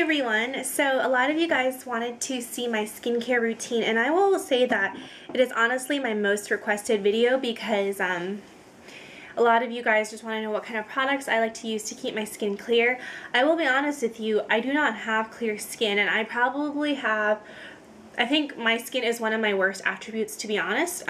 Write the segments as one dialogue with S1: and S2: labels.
S1: Hey everyone, so a lot of you guys wanted to see my skincare routine, and I will say that it is honestly my most requested video because a lot of you guys just want to know what kind of products I like to use to keep my skin clear. I will be honest with you, I do not have clear skin, and I probably have, I think my skin is one of my worst attributes, to be honest.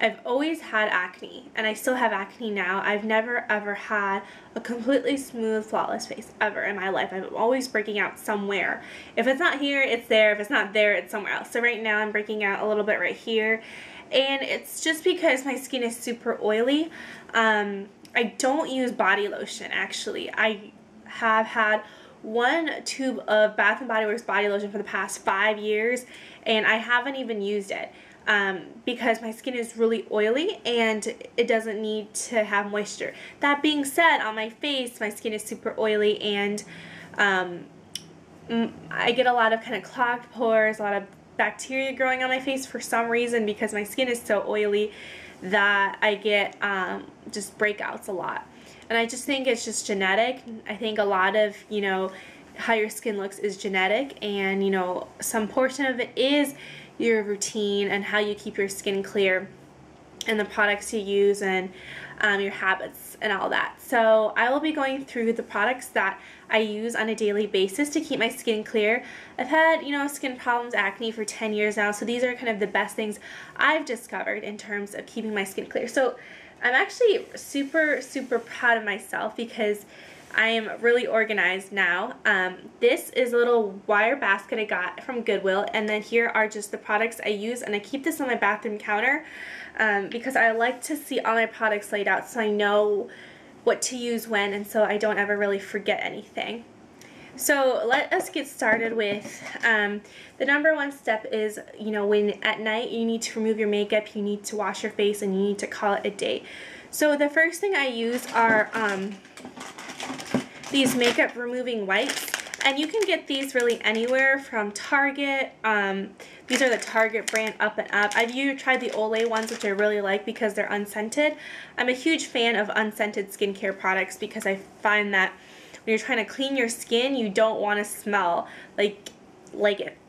S1: I've always had acne, and I still have acne now. I've never ever had a completely smooth, flawless face ever in my life. I'm always breaking out somewhere. If it's not here, it's there. If it's not there, it's somewhere else. So right now I'm breaking out a little bit right here, and it's just because my skin is super oily. I don't use body lotion, actually. I have had one tube of Bath & Body Works body lotion for the past 5 years, and I haven't even used it. Because my skin is really oily and it doesn't need to have moisture. That being said, on my face, my skin is super oily, and I get a lot of kind of clogged pores, a lot of bacteria growing on my face for some reason, because my skin is so oily that I get just breakouts a lot. And I just think it's just genetic. I think a lot of, how your skin looks is genetic, and, some portion of it is your routine and how you keep your skin clear and the products you use and your habits and all that. So I will be going through the products that I use on a daily basis to keep my skin clear. I've had, skin problems, acne for 10 years now, so these are kind of the best things I've discovered in terms of keeping my skin clear. So I'm actually super, super proud of myself because I am really organized now. This is a little wire basket I got from Goodwill, and then here are just the products I use, and I keep this on my bathroom counter because I like to see all my products laid out so I know what to use when, and so I don't ever really forget anything. So let us get started with the number one step is, when at night you need to remove your makeup, you need to wash your face, and you need to call it a day. So the first thing I use are these makeup removing wipes, and you can get these really anywhere from Target. These are the Target brand Up and Up. I've tried the Olay ones, which I really like because they're unscented. I'm a huge fan of unscented skincare products because I find that when you're trying to clean your skin, you don't want to smell you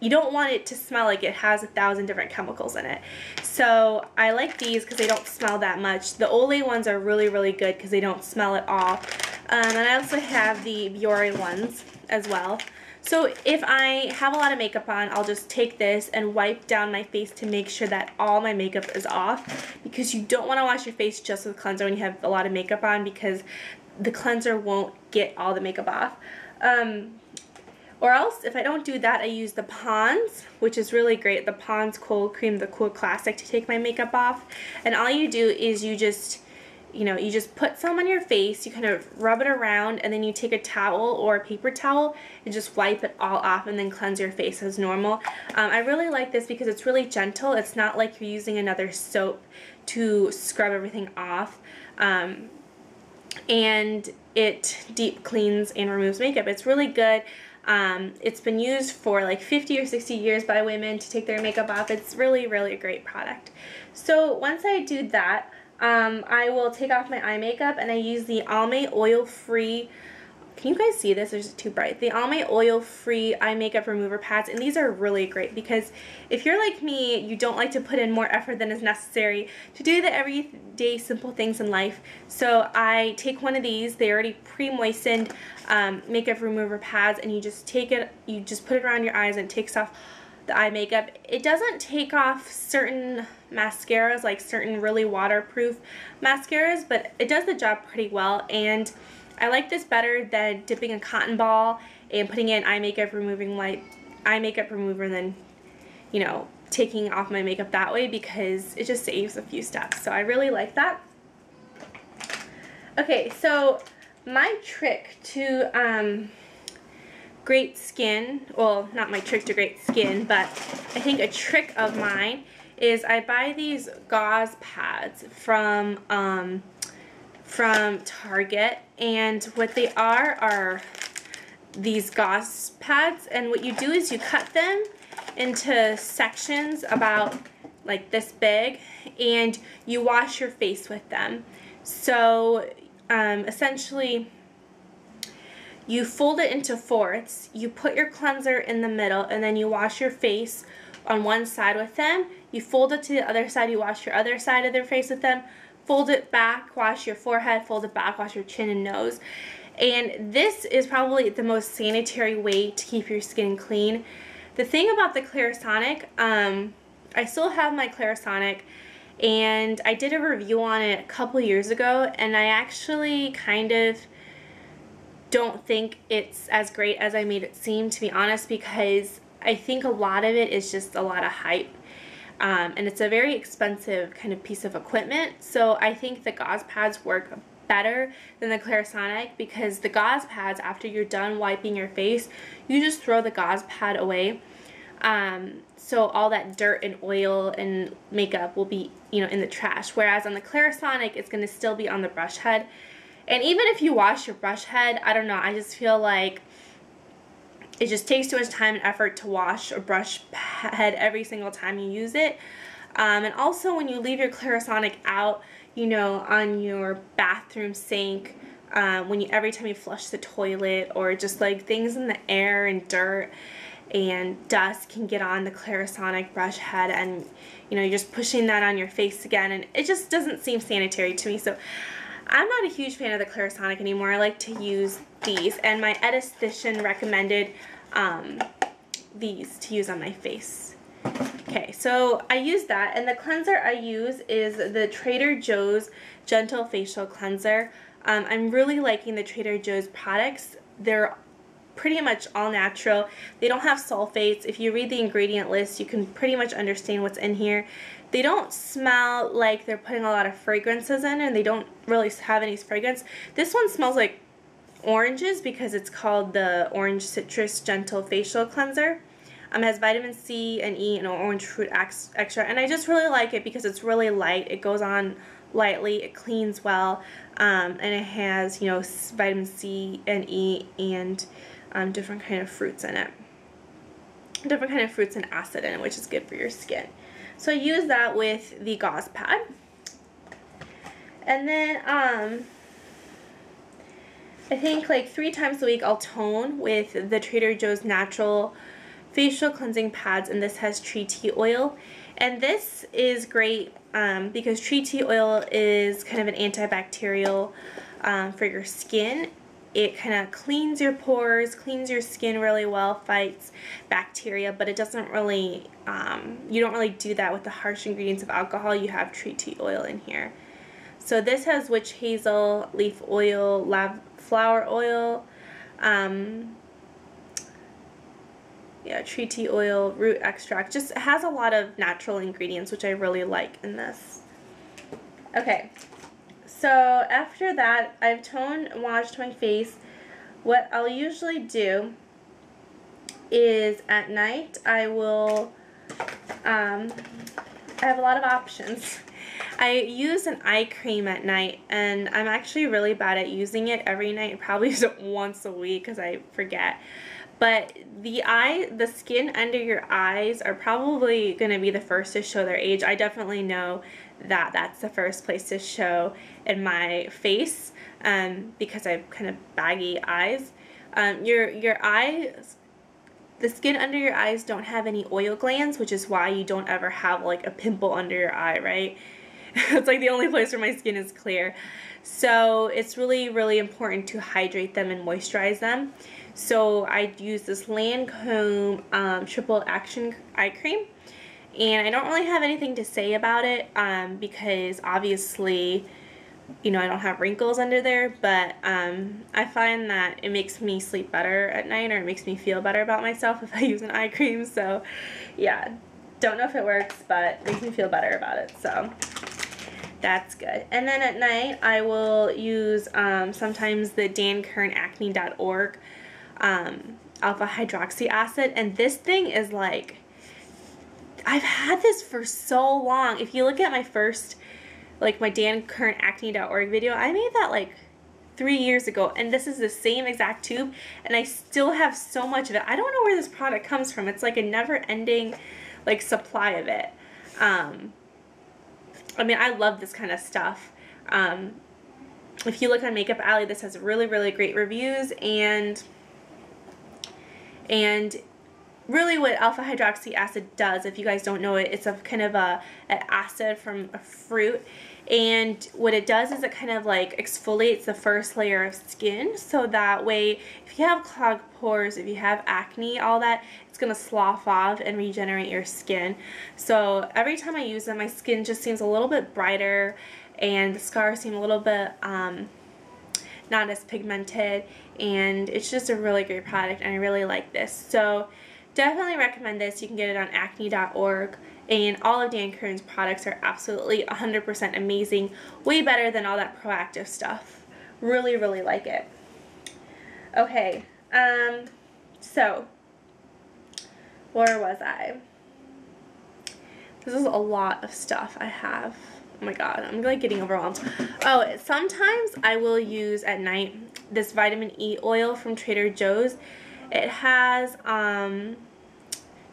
S1: don't want it to smell like it has 1,000 different chemicals in it. So I like these because they don't smell that much. The Olay ones are really, really good because they don't smell at all. And I also have the Biore ones as well. So if I have a lot of makeup on, I'll just take this and wipe down my face to make sure that all my makeup is off, because you don't want to wash your face just with cleanser when you have a lot of makeup on, because the cleanser won't get all the makeup off. Or else, if I don't do that, I use the Pond's, which is really great, the Pond's Cold Cream, the Cool Classic, to take my makeup off. And all you do is you just put some on your face, you kind of rub it around, and then you take a towel or a paper towel and just wipe it all off, and then cleanse your face as normal. I really like this because it's really gentle. It's not like you're using another soap to scrub everything off. And it deep cleans and removes makeup. It's really good. It's been used for like 50 or 60 years by women to take their makeup off. It's really, really a great product. So once I do that, I will take off my eye makeup, and I use the Almay oil-free, can you guys see this? Or is it too bright? The Almay oil-free eye makeup remover pads, and these are really great because if you're like me, you don't like to put in more effort than is necessary to do the everyday simple things in life. So I take one of these, they already pre-moistened makeup remover pads, and you just take it, you just put it around your eyes, and it takes off the eye makeup. It doesn't take off certain mascaras, like certain really waterproof mascaras, but it does the job pretty well, and I like this better than dipping a cotton ball and putting in eye makeup remover and then, taking off my makeup that way, because it just saves a few steps. So I really like that. Okay, so my trick to great skin, well, not my trick to great skin, but I think a trick of mine is I buy these gauze pads from Target, and what they are these gauze pads, and what you do is you cut them into sections about like this big, and you wash your face with them. So essentially You fold it into fourths, you put your cleanser in the middle, and then you wash your face on one side with them. You fold it to the other side, you wash your other side of their face with them, fold it back, wash your forehead, fold it back, wash your chin and nose. And this is probably the most sanitary way to keep your skin clean. The thing about the Clarisonic, I still have my Clarisonic, and I did a review on it a couple years ago, and I actually kind of don't think it's as great as I made it seem, to be honest, because I think a lot of it is just a lot of hype. And it's a very expensive kind of piece of equipment. So I think the gauze pads work better than the Clarisonic, because the gauze pads, after you're done wiping your face, you just throw the gauze pad away. So all that dirt and oil and makeup will be, you know, in the trash. Whereas on the Clarisonic, it's going to still be on the brush head. And even if you wash your brush head, I don't know, I just feel like it just takes too much time and effort to wash a brush head every single time you use it. And also when you leave your Clarisonic out, you know, on your bathroom sink, every time you flush the toilet, or just like things in the air and dirt and dust can get on the Clarisonic brush head, and you know, you're just pushing that on your face again, and it just doesn't seem sanitary to me. So I'm not a huge fan of the Clarisonic anymore. I like to use these, and my esthetician recommended these to use on my face. Okay, so I use that, and the cleanser I use is the Trader Joe's Gentle Facial Cleanser. I'm really liking the Trader Joe's products. They're pretty much all natural. They don't have sulfates. If you read the ingredient list, you can pretty much understand what's in here. They don't smell like they're putting a lot of fragrances in, and they don't really have any fragrance. This one smells like oranges because it's called the Orange Citrus Gentle Facial Cleanser. It has vitamin C and E and orange fruit extra, and I just really like it because it's really light. It goes on lightly, it cleans well, and it has, you know, vitamin C and E and different kind of fruits in it. Different kind of fruits and acid in it, which is good for your skin. So I use that with the gauze pad. And then I think like 3 times a week I'll tone with the Trader Joe's natural facial cleansing pads, and this has tree tea oil. And this is great because tree tea oil is kind of an antibacterial for your skin. It kind of cleans your pores, cleans your skin really well, fights bacteria, but it doesn't really, you don't really do that with the harsh ingredients of alcohol. You have tree tea oil in here. So this has witch hazel, leaf oil, flower oil, tree tea oil, root extract. Just has a lot of natural ingredients, which I really like in this. Okay. So after that, I've toned and washed my face. What I'll usually do is at night I will, I have a lot of options. I use an eye cream at night, and I'm actually really bad at using it every night, probably once a week because I forget. But the skin under your eyes are probably going to be the first to show their age. I definitely know that that's the first place to show in my face because I have kind of baggy eyes. Your eyes, the skin under your eyes don't have any oil glands, which is why you don't ever have like a pimple under your eye, right? It's like the only place where my skin is clear. So it's really, really important to hydrate them and moisturize them. So I use this Lancome Triple Action Eye Cream. And I don't really have anything to say about it because obviously, you know, I don't have wrinkles under there, but I find that it makes me sleep better at night, or it makes me feel better about myself if I use an eye cream. So yeah, don't know if it works, but it makes me feel better about it. So that's good. And then at night I will use sometimes the dankernacne.org alpha hydroxy acid, and this thing is like, I've had this for so long. If you look at my first, like my dankernacne.org video, I made that like 3 years ago, and this is the same exact tube, and I still have so much of it. I don't know where this product comes from. It's like a never-ending like supply of it. I mean, I love this kind of stuff. if you look on Makeup Alley, this has really, really great reviews, and really what alpha hydroxy acid does, if you guys don't know it, it's a kind of an acid from a fruit, and what it does is it kind of like exfoliates the first layer of skin, so that way if you have clogged pores, if you have acne, all that, it's going to slough off and regenerate your skin. So every time I use them, my skin just seems a little bit brighter, and the scars seem a little bit not as pigmented, and it's just a really great product, and I really like this. So definitely recommend this. You can get it on acne.org, and all of Dan Kern's products are absolutely 100% amazing, way better than all that Proactive stuff. Really, really like it. Okay, so where was I? This is a lot of stuff I have. Oh my god, I'm like getting overwhelmed. Oh, sometimes I will use at night this vitamin E oil from Trader Joe's. It has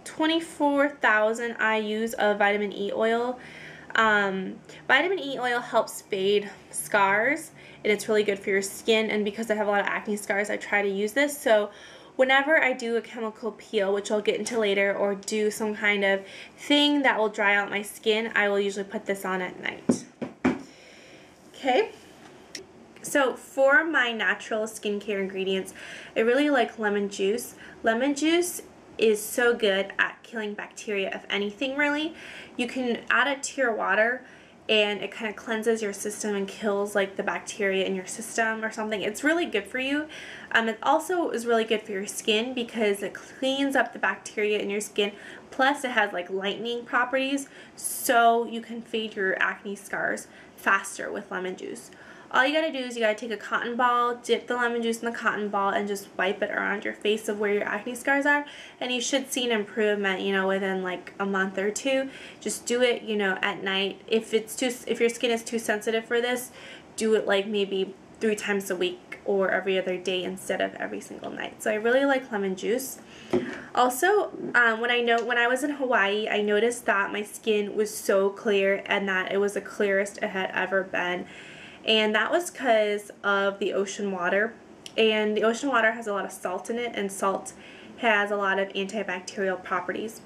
S1: 24,000 IUs of vitamin E oil. Vitamin E oil helps fade scars, and it's really good for your skin, and because I have a lot of acne scars, I try to use this. So whenever I do a chemical peel, which I'll get into later, or do some kind of thing that will dry out my skin, I will usually put this on at night. Okay, so for my natural skincare ingredients, I really like lemon juice. Lemon juice is so good at killing bacteria of anything, really. You can add it to your water, and it kind of cleanses your system and kills like the bacteria in your system or something. It's really good for you. It also is really good for your skin because it cleans up the bacteria in your skin, plus it has like lightening properties, so you can fade your acne scars faster with lemon juice. All you gotta do is you gotta take a cotton ball, dip the lemon juice in the cotton ball, and just wipe it around your face of where your acne scars are, and you should see an improvement, you know, within like a month or two. Just do it, you know, at night. If your skin is too sensitive for this, do it like maybe 3 times a week or every other day instead of every single night. So I really like lemon juice. Also, when I was in Hawaii, I noticed that my skin was so clear, and that it was the clearest it had ever been. And that was because of the ocean water, and the ocean water has a lot of salt in it, and salt has a lot of antibacterial properties,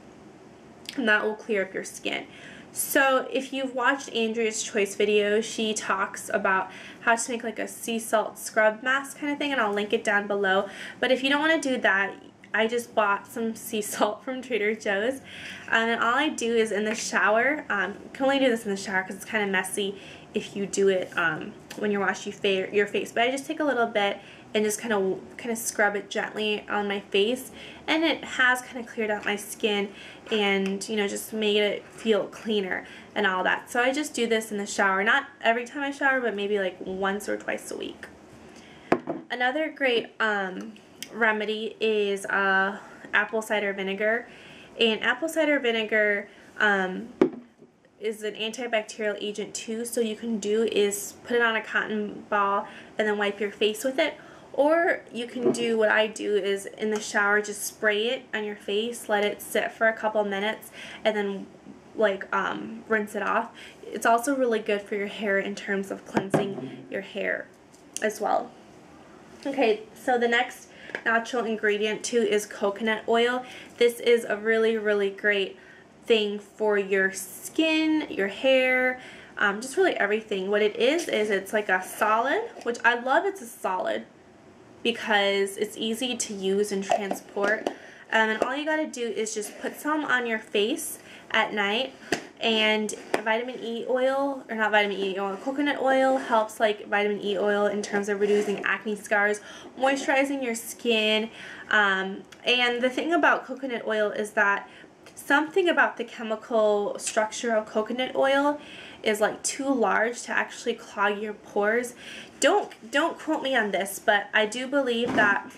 S1: and that will clear up your skin. So if you've watched Andrea's Choice video, she talks about how to make like a sea salt scrub mask kind of thing, and I'll link it down below. But if you don't want to do that, I just bought some sea salt from Trader Joe's, and all I do is in the shower, you can only do this in the shower because it's kind of messy if you do it when you're washing your face, but I just take a little bit and just kind of scrub it gently on my face, and it has kind of cleared out my skin, and you know, just made it feel cleaner and all that. So I just do this in the shower, not every time I shower, but maybe like once or twice a week. Another great remedy is apple cider vinegar, and apple cider vinegar is an antibacterial agent too, so you can do is put it on a cotton ball and then wipe your face with it, or you can do what I do is in the shower just spray it on your face, let it sit for a couple minutes, and then like rinse it off. It's also really good for your hair in terms of cleansing your hair as well. Okay, so the next natural ingredient too is coconut oil. This is a really, really great thing for your skin, your hair, just really everything. What it is it's like a solid, which I love. It's a solid because it's easy to use and transport, and all you gotta do is just put some on your face at night. And vitamin E oil, or not vitamin E oil, coconut oil helps like vitamin E oil in terms of reducing acne scars, moisturizing your skin, and the thing about coconut oil is that something about the chemical structure of coconut oil is like too large to actually clog your pores. Don't quote me on this, but I do believe that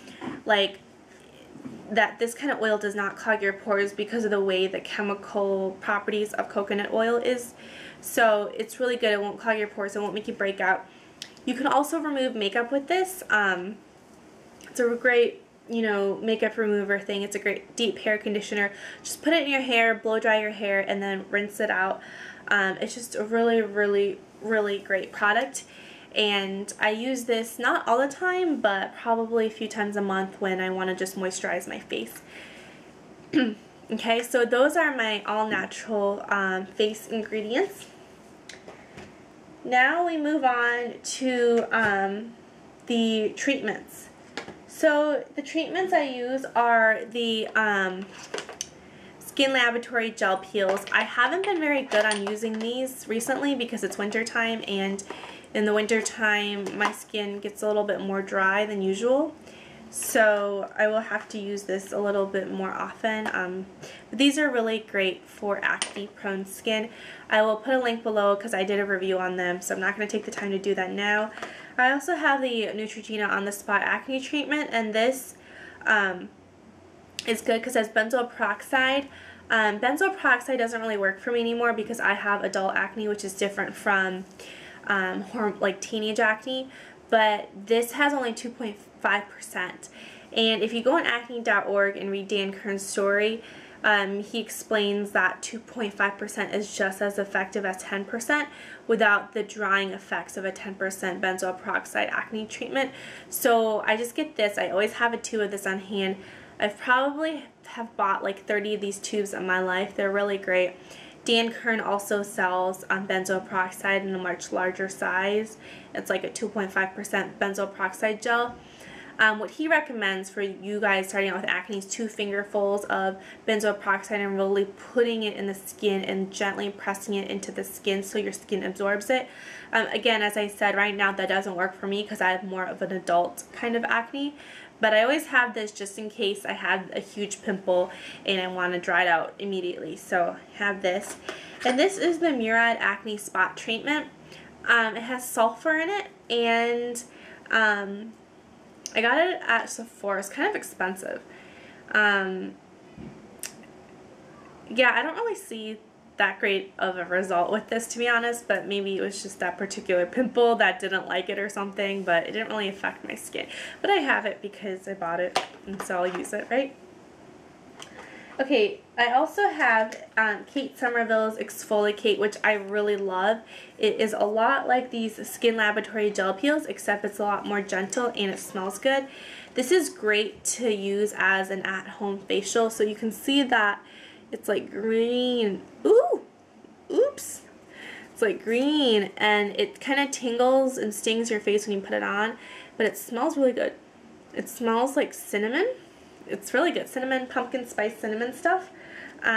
S1: that this kind of oil does not clog your pores because of the way the chemical properties of coconut oil is. So it's really good. It won't clog your pores. It won't make you break out. You can also remove makeup with this. It's a great, you know, makeup remover thing. It's a great deep hair conditioner. Just put it in your hair, blow dry your hair, and then rinse it out. It's just a really, really, really great product. and I use this not all the time, but probably a few times a month when I want to just moisturize my face. Okay, so those are my all-natural face ingredients. Now we move on to the treatments. So the treatments I use are the Skin Laboratory gel peels. I haven't been very good on using these recently because it's winter time, and in the winter time my skin gets a little bit more dry than usual. So I will have to use this a little bit more often. But these are really great for acne prone skin. I will put a link below because I did a review on them, so I'm not going to take the time to do that now. I also have the Neutrogena On The Spot Acne Treatment, and this is good because it has benzoyl peroxide. Benzoyl peroxide doesn't really work for me anymore because I have adult acne, which is different from like teenage acne. But this has only 2.5%. And if you go on acne.org and read Dan Kern's story, he explains that 2.5% is just as effective as 10% without the drying effects of a 10% benzoyl peroxide acne treatment. So I just get this. I always have a tube of this on hand. I've probably have bought like 30 of these tubes in my life. They're really great. Dan Kern also sells benzoyl peroxide in a much larger size. It's like a 2.5% benzoyl peroxide gel. What he recommends for you guys starting out with acne is 2 fingerfuls of benzoyl peroxide and really putting it in the skin and gently pressing it into the skin so your skin absorbs it. Again, as I said, right now that doesn't work for me because I have more of an adult kind of acne. But I always have this just in case I have a huge pimple and I want to dry it out immediately. So I have this. And this is the Murad Acne Spot Treatment. It has sulfur in it, and I got it at Sephora. It's kind of expensive. Yeah, I don't really see that great of a result with this, to be honest, but maybe it was just that particular pimple that didn't like it or something, but it didn't really affect my skin. But I have it because I bought it, and so I'll use it, right? Okay, I also have Kate Somerville's Exfoliate, which I really love. It is a lot like these Skin Laboratory gel peels, except it's a lot more gentle and it smells good. This is great to use as an at-home facial, so you can see that it's like green. Ooh! Oops! It's like green, and it kind of tingles and stings your face when you put it on, but it smells really good. It smells like cinnamon. It's really good. Cinnamon, pumpkin spice, cinnamon stuff.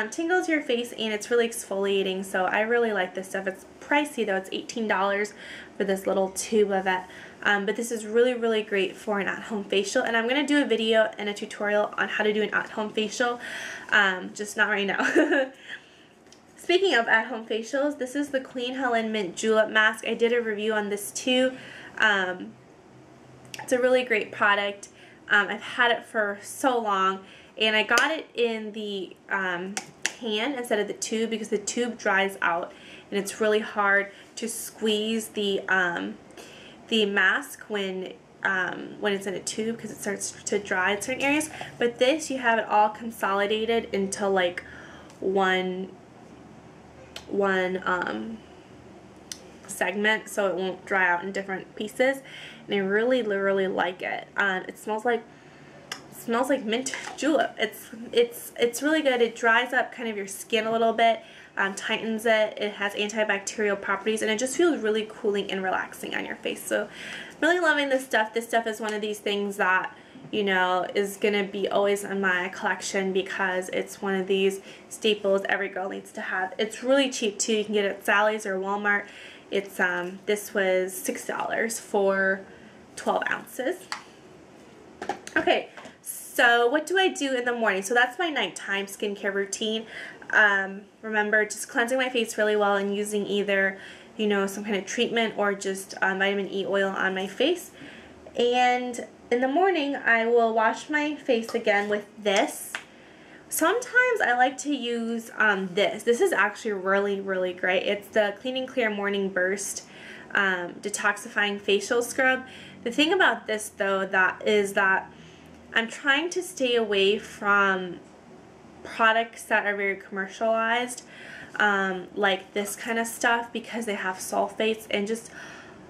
S1: Tingles your face, and it's really exfoliating, so I really like this stuff. It's pricey though. It's $18 for this little tube of it. But this is really, really great for an at-home facial, and I'm going to do a video and a tutorial on how to do an at-home facial, just not right now. Speaking of at-home facials, this is the Clean Helen Mint Julep Mask. I did a review on this too. It's a really great product. I've had it for so long, and I got it in the can instead of the tube because the tube dries out, and it's really hard to squeeze the mask when it's in a tube because it starts to dry in certain areas. But this, you have it all consolidated into like one segment, so it won't dry out in different pieces, and I really like it. It smells like mint julep. It's really good. It dries up kind of your skin a little bit, tightens it. It has antibacterial properties, and it just feels really cooling and relaxing on your face. So really loving this stuff. This stuff is one of these things that, you know, is gonna be always in my collection because it's one of these staples every girl needs to have. It's really cheap too. You can get it at Sally's or Walmart. It's this was $6 for 12 ounces. Okay, so what do I do in the morning? So that's my nighttime skincare routine. Remember, just cleansing my face really well and using either, you know, some kind of treatment or just vitamin E oil on my face. And in the morning, I will wash my face again with this. Sometimes I like to use this. This is actually really great. It's the Clean and Clear Morning Burst Detoxifying Facial Scrub. The thing about this, though, is that I'm trying to stay away from products that are very commercialized, like this kind of stuff, because they have sulfates and just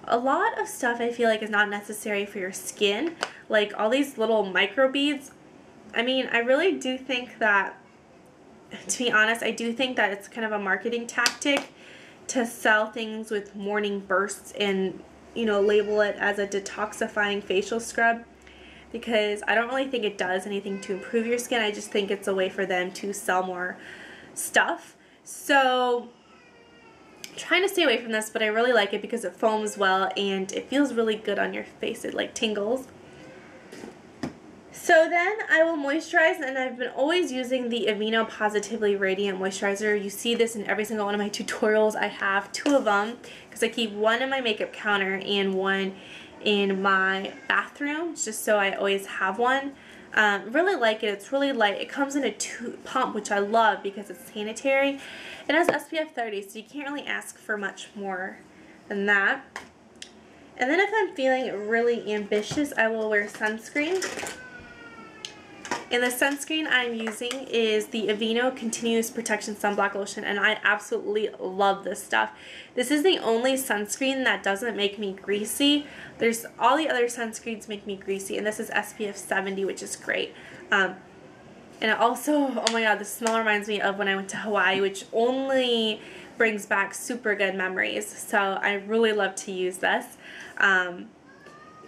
S1: a lot of stuff I feel like is not necessary for your skin, like all these little microbeads. I mean, I really do think that, to be honest, I do think that it's kind of a marketing tactic to sell things with morning bursts and, you know, label it as a detoxifying facial scrub, because I don't really think it does anything to improve your skin. I just think it's a way for them to sell more stuff. So I'm trying to stay away from this, but I really like it because it foams well and it feels really good on your face. It like tingles. So then I will moisturize, and I've been always using the Aveeno Positively Radiant Moisturizer. You see this in every single one of my tutorials. I have 2 of them because I keep one in my makeup counter and one in my bathroom, just so I always have one. Really like it. It's really light. It comes in a pump, which I love because it's sanitary. It has SPF 30, so you can't really ask for much more than that. And then if I'm feeling really ambitious, I will wear sunscreen. And the sunscreen I'm using is the Aveeno Continuous Protection Sunblock Lotion, and I absolutely love this stuff. This is the only sunscreen that doesn't make me greasy. There's all the other sunscreens make me greasy, and this is SPF 70, which is great. And it also, oh my god, the smell reminds me of when I went to Hawaii, which only brings back super good memories. So I really love to use this.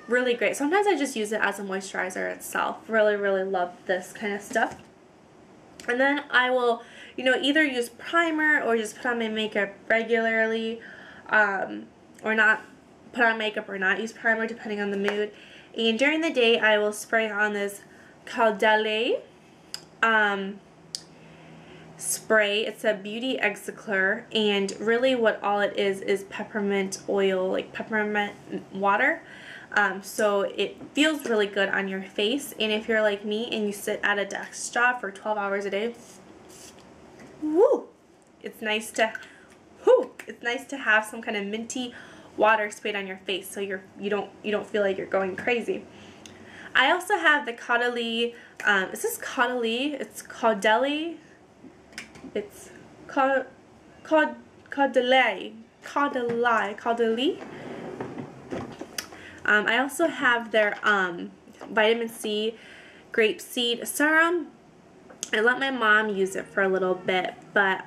S1: Really great. Sometimes I just use it as a moisturizer itself. Really, really love this kind of stuff. And then I will, you know, either use primer or just put on my makeup regularly, or not put on makeup or not use primer depending on the mood. And during the day I will spray on this Gauze spray. It's a beauty exfoliator, and really what all it is peppermint oil, like peppermint water. So it feels really good on your face, and if you're like me and you sit at a desk job for 12 hours a day, woo, it's nice to have some kind of minty water sprayed on your face, so you don't feel like you're going crazy. I also have the Caudalie, is this Caudalie? It's Caudalie. It's Caudalie. I also have their vitamin C grapeseed serum. I let my mom use it for a little bit, but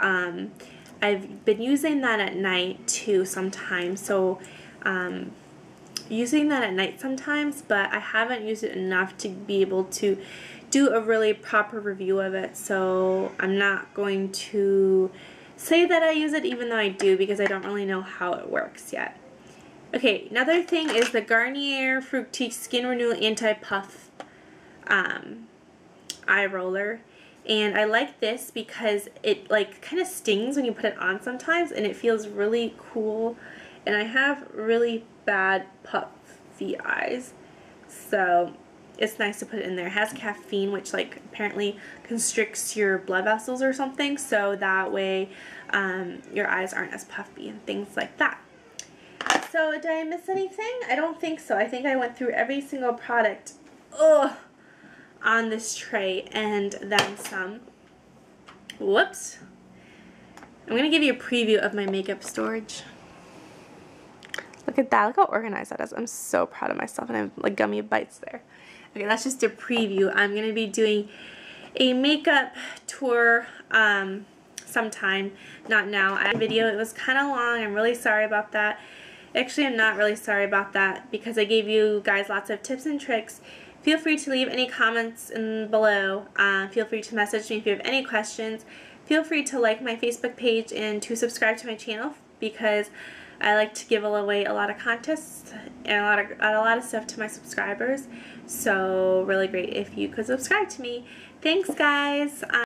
S1: I've been using that at night too sometimes. So using that at night sometimes, but I haven't used it enough to be able to do a really proper review of it. So I'm not going to say that I use it, even though I do, because I don't really know how it works yet. Okay, another thing is the Garnier Fructis Skin Renew Anti-Puff eye roller. And I like this because it like kind of stings when you put it on sometimes, and it feels really cool. And I have really bad puffy eyes, so it's nice to put it in there. It has caffeine, which like apparently constricts your blood vessels or something, so that way your eyes aren't as puffy and things like that. So did I miss anything? I don't think so. I think I went through every single product on this tray and then some. Whoops. I'm going to give you a preview of my makeup storage. Look at that. Look how organized that is. I'm so proud of myself, and I have like gummy bites there. Okay, that's just a preview. I'm going to be doing a makeup tour sometime, not now. I had a video. It was kind of long. I'm really sorry about that. Actually, I'm not really sorry about that because I gave you guys lots of tips and tricks. Feel free to leave any comments below. Feel free to message me if you have any questions. Feel free to like my Facebook page and to subscribe to my channel, because I like to give away a lot of contests and a lot of stuff to my subscribers. So really great if you could subscribe to me. Thanks, guys.